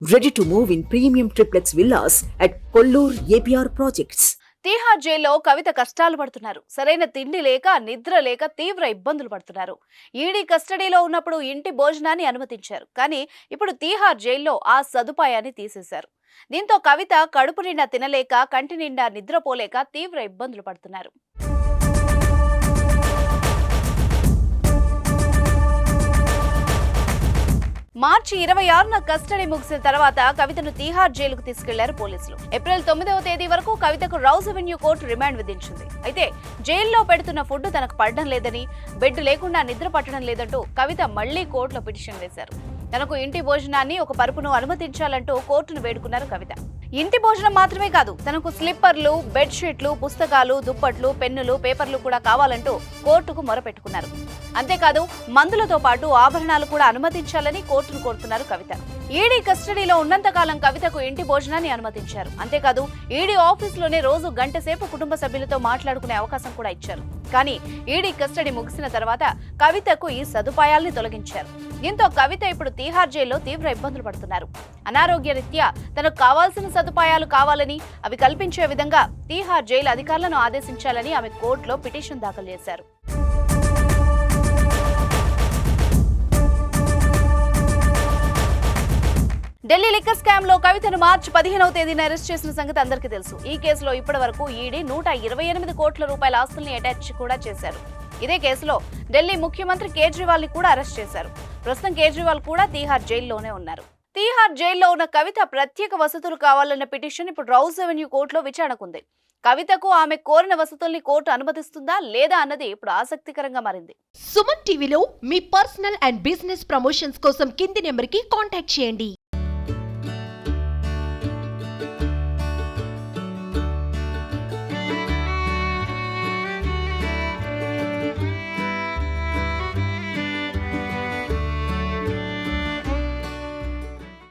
Ready to move in premium triplex villas at Kollur APR Projects. Tihar జైల్లో కవిత కష్టాలు పడుతున్నారు. సరైన తిండి లేక, నిద్ర లేక తీవ్ర ఇబ్బందులు పడుతున్నారు. ఈడీ కస్టడీలో ఉన్నప్పుడు ఇంటి భోజనాన్ని అనుమతించారు. కానీ ఇప్పుడు తీహార్ జైల్లో ఆ సదుపాయాన్ని తీసేశారు. దీంతో కవిత కడుపు నిండా తినలేక, కంటి నిండా నిద్రపోలేక తీవ్ర ఇబ్బందులు పడుతున్నారు. మార్చి 26న కస్టడీ ముగిసిన తర్వాత కవితను తీహార్ జైలుకు తీసుకెళ్లారు పోలీసులు. ఏప్రిల్ 9వ తేదీ వరకు కవితకు రౌజ్ అవెన్యూ కోర్టు రిమాండ్ విధించింది. అయితే జైల్లో పెడుతున్న ఫుడ్ తనకు పడడం లేదని, బెడ్ లేకుండా నిద్ర పట్టడం లేదంటూ కవిత మళ్లీ కోర్టులో పిటిషన్ వేశారు. తనకు ఇంటి భోజనాన్ని ఒక పరుపును అనుమతించాలంటూ కోర్టును వేడుకున్నారు కవిత. ఇంటి భోజనం మాత్రమే కాదు, తనకు స్లిప్పర్లు, బెడ్షీట్లు, పుస్తకాలు, దుప్పట్లు, పెన్నులు, పేపర్లు కూడా కావాలంటూ కోర్టుకు మొరపెట్టుకున్నారు. అంతేకాదు మందులతో పాటు ఆభరణాలు కూడా అనుమతించాలని కోర్టును కోరుతున్నారు కవిత. ఈడీ కస్టడీలో ఉన్నంతకాలం కవితకు ఇంటి భోజనాన్ని అనుమతించారు. అంతేకాదు ఈడీ ఆఫీసులోనే రోజు గంట సేపు కుటుంబ సభ్యులతో మాట్లాడుకునే అవకాశం కూడా ఇచ్చారు. కానీ ఈడీ కస్టడీ ముగిసిన తర్వాత కవితకు ఈ సదుపాయాల్ని తొలగించారు. దీంతో కవిత ఇప్పుడు తీహార్ జైల్లో తీవ్ర ఇబ్బందులు పడుతున్నారు. అనారోగ్య రీత్యా తనకు కావాల్సిన సదుపాయాలు కావాలని, అవి కల్పించే విధంగా తీహార్ జైలు అధికారులను ఆదేశించాలని ఆమె కోర్టులో పిటిషన్ దాఖలు చేశారు. ఢిల్లీ లిక్కర్ స్కామ్ లో కవితను మార్చి 15వ తేదీన అరెస్ట్ చేసిన సంగతి అందరికీ తెలుసు. ఈ కేసులో ఇప్పటి వరకు ఈడీ 128 కోట్ల రూపాయల ఆస్తుల్ని అటాచ్ కూడా చేశారు. ఇదే కేసులో ఢిల్లీ ముఖ్యమంత్రి కేజ్రీవాల్ ని కూడా అరెస్ట్ చేశారు. ప్రస్తుతం కేజ్రీవాల్ కూడా తీహార్ జైల్లోనే ఉన్నారు. తీహార్ జైల్లో ఉన్న కవిత ప్రత్యేక వసతులు కావాలన్న పిటిషన్ ఇప్పుడు రౌజ్ అవెన్యూ కోర్టులో విచారణకుంది. కవితకు ఆమె కోరిన వసతుల్ని కోర్టు అనుమతిస్తుందా లేదా అన్నది ఇప్పుడు ఆసక్తికరంగా మారింది. సుమన్ టీవీలో మీ పర్సనల్ అండ్ బిజినెస్ ప్రమోషన్స్ కోసం కింది నెంబర్కి కాంటాక్ట్ చేయండి.